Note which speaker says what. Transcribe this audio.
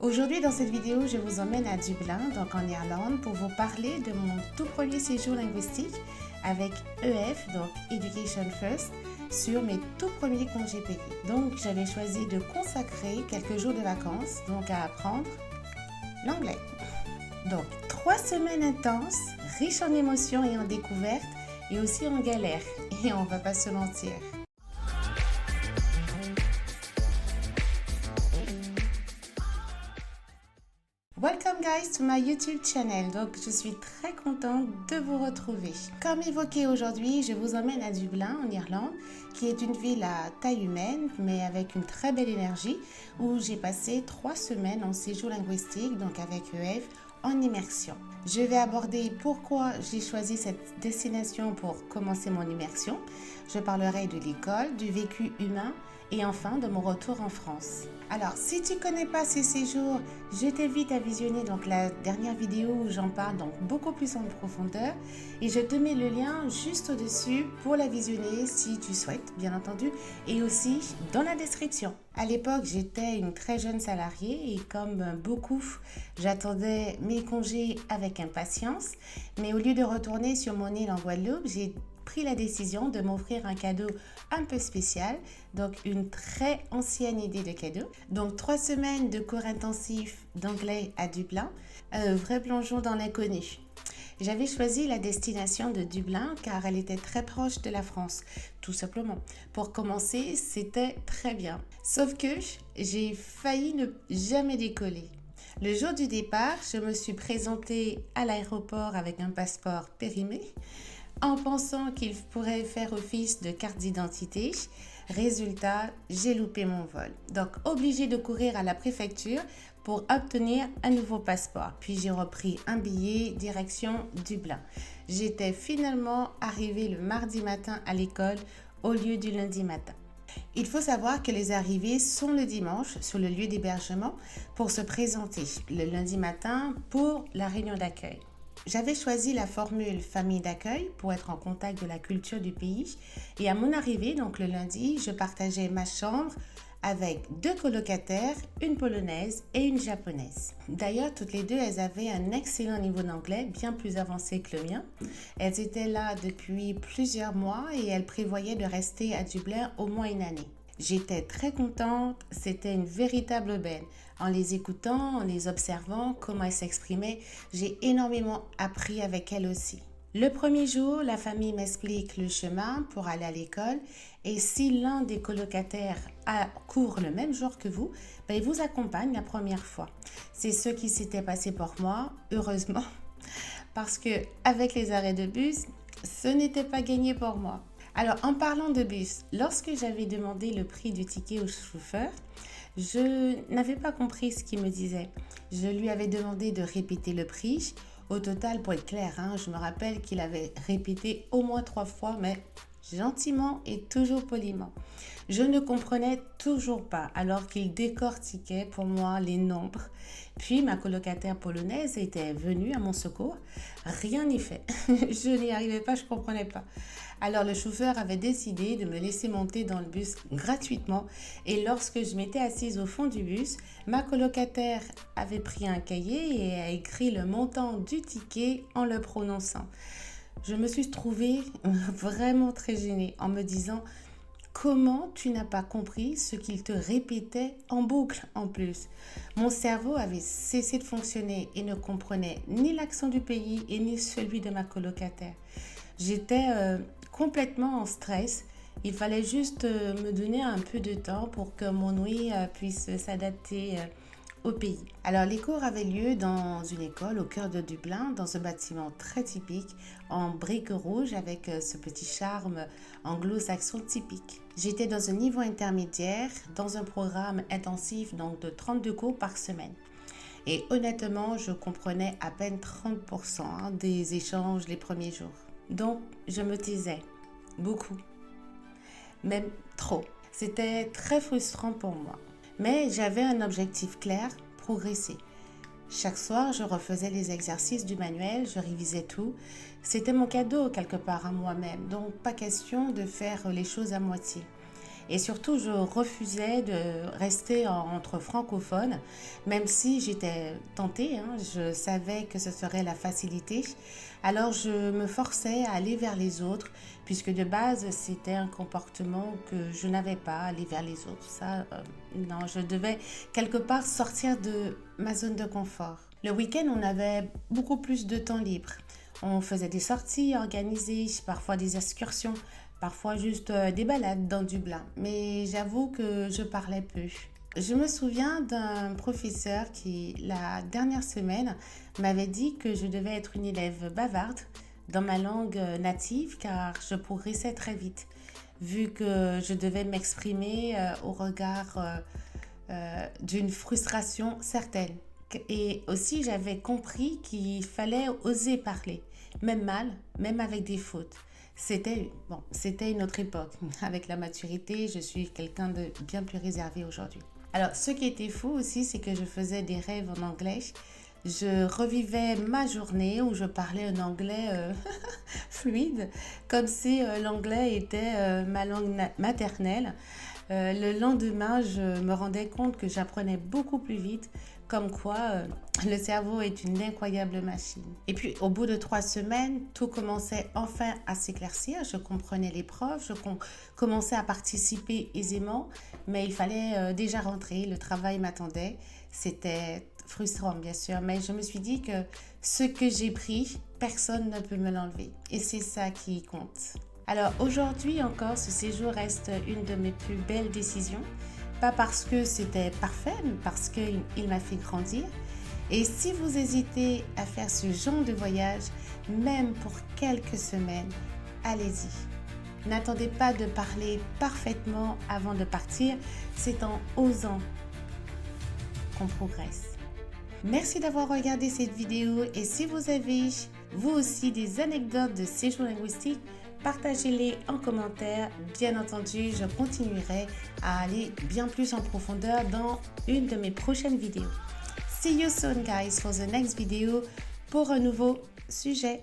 Speaker 1: Aujourd'hui, dans cette vidéo, je vous emmène à Dublin, donc en Irlande, pour vous parler de mon tout premier séjour linguistique avec EF, donc Education First, sur mes tout premiers congés payés. Donc, j'avais choisi de consacrer quelques jours de vacances donc à apprendre l'anglais. Donc, 3 semaines intenses, riches en émotions et en découvertes, et aussi en galère. Et on va pas se mentir. Welcome guys to my YouTube channel. Donc je suis très contente de vous retrouver. Comme évoqué aujourd'hui, je vous emmène à Dublin en Irlande, qui est une ville à taille humaine mais avec une très belle énergie, où j'ai passé 3 semaines en séjour linguistique, donc avec EF, en immersion. Je vais aborder pourquoi j'ai choisi cette destination pour commencer mon immersion. Je parlerai de l'école, du vécu humain et enfin de mon retour en France. Alors, si tu ne connais pas ces séjours, je t'invite à visionner donc la dernière vidéo où j'en parle donc beaucoup plus en profondeur et je te mets le lien juste au-dessus pour la visionner si tu souhaites, bien entendu, et aussi dans la description. À l'époque, j'étais une très jeune salariée et comme beaucoup, j'attendais mes congés avec impatience, mais au lieu de retourner sur mon île en Guadeloupe, j'ai pris la décision de m'offrir un cadeau un peu spécial, donc une très ancienne idée de cadeau. Donc 3 semaines de cours intensifs d'anglais à Dublin, un vrai plongeon dans l'inconnu. J'avais choisi la destination de Dublin car elle était très proche de la France, tout simplement. Pour commencer, c'était très bien. Sauf que j'ai failli ne jamais décoller. Le jour du départ, je me suis présentée à l'aéroport avec un passeport périmé, en pensant qu'il pourrait faire office de carte d'identité. Résultat, j'ai loupé mon vol. Donc, obligée de courir à la préfecture pour obtenir un nouveau passeport. Puis j'ai repris un billet direction Dublin. J'étais finalement arrivée le mardi matin à l'école au lieu du lundi matin. Il faut savoir que les arrivées sont le dimanche sur le lieu d'hébergement pour se présenter le lundi matin pour la réunion d'accueil. J'avais choisi la formule famille d'accueil pour être en contact de la culture du pays et à mon arrivée, donc le lundi, je partageais ma chambre avec 2 colocataires, une polonaise et une japonaise. D'ailleurs, toutes les deux, elles avaient un excellent niveau d'anglais, bien plus avancé que le mien. Elles étaient là depuis plusieurs mois et elles prévoyaient de rester à Dublin au moins une année. J'étais très contente, c'était une véritable aubaine. En les écoutant, en les observant, comment elles s'exprimaient, j'ai énormément appris avec elles aussi. Le premier jour, la famille m'explique le chemin pour aller à l'école et si l'un des colocataires court le même jour que vous, il vous accompagne la première fois. C'est ce qui s'était passé pour moi, heureusement, parce que avec les arrêts de bus, ce n'était pas gagné pour moi. Alors, en parlant de bus, lorsque j'avais demandé le prix du ticket au chauffeur, je n'avais pas compris ce qu'il me disait. Je lui avais demandé de répéter le prix. Au total, pour être clair, je me rappelle qu'il avait répété au moins 3 fois, mais gentiment et toujours poliment. Je ne comprenais toujours pas alors qu'il décortiquait pour moi les nombres. Puis ma colocataire polonaise était venue à mon secours. Rien n'y fait. Je n'y arrivais pas, je ne comprenais pas. Alors le chauffeur avait décidé de me laisser monter dans le bus gratuitement et lorsque je m'étais assise au fond du bus, ma colocataire avait pris un cahier et a écrit le montant du ticket en le prononçant. Je me suis trouvée vraiment très gênée en me disant « Comment tu n'as pas compris ce qu'il te répétait en boucle en plus ?» Mon cerveau avait cessé de fonctionner et ne comprenait ni l'accent du pays et ni celui de ma colocataire. J'étais complètement en stress. Il fallait juste me donner un peu de temps pour que mon ouïe puisse s'adapter au pays. Alors les cours avaient lieu dans une école au cœur de Dublin, dans un bâtiment très typique en briques rouges avec ce petit charme anglo-saxon typique. J'étais dans un niveau intermédiaire, dans un programme intensif donc de 32 cours par semaine. Et honnêtement, je comprenais à peine 30% des échanges les premiers jours. Donc, je me taisais, beaucoup, même trop. C'était très frustrant pour moi. Mais j'avais un objectif clair, progresser. Chaque soir, je refaisais les exercices du manuel, je révisais tout. C'était mon cadeau quelque part à moi-même, donc pas question de faire les choses à moitié. Et surtout, je refusais de rester entre francophones, même si j'étais tentée, hein, je savais que ce serait la facilité. Alors, je me forçais à aller vers les autres, puisque de base, c'était un comportement que je n'avais pas, aller vers les autres. Ça, non, je devais quelque part sortir de ma zone de confort. Le week-end, on avait beaucoup plus de temps libre. On faisait des sorties organisées, parfois des excursions, parfois juste des balades dans Dublin. Mais j'avoue que je parlais peu. Je me souviens d'un professeur qui, la dernière semaine, m'avait dit que je devais être une élève bavarde dans ma langue native car je progressais très vite, vu que je devais m'exprimer au regard d'une frustration certaine. Et aussi, j'avais compris qu'il fallait oser parler, même mal, même avec des fautes. C'était une autre époque. Avec la maturité, je suis quelqu'un de bien plus réservé aujourd'hui. Alors, ce qui était fou aussi, c'est que je faisais des rêves en anglais. Je revivais ma journée où je parlais un anglais fluide, comme si l'anglais était ma langue maternelle. Le lendemain, je me rendais compte que j'apprenais beaucoup plus vite, comme quoi le cerveau est une incroyable machine. Et puis, au bout de 3 semaines, tout commençait enfin à s'éclaircir. Je comprenais les profs, commençais à participer aisément, mais il fallait déjà rentrer, le travail m'attendait. C'était frustrant, bien sûr, mais je me suis dit que ce que j'ai pris, personne ne peut me l'enlever. Et c'est ça qui compte. Alors aujourd'hui encore, ce séjour reste une de mes plus belles décisions. Pas parce que c'était parfait, mais parce qu'il m'a fait grandir. Et si vous hésitez à faire ce genre de voyage, même pour quelques semaines, allez-y. N'attendez pas de parler parfaitement avant de partir, c'est en osant qu'on progresse. Merci d'avoir regardé cette vidéo et si vous avez vous aussi des anecdotes de séjour linguistique, partagez-les en commentaire. Bien entendu, je continuerai à aller bien plus en profondeur dans une de mes prochaines vidéos. See you soon guys for the next video pour un nouveau sujet.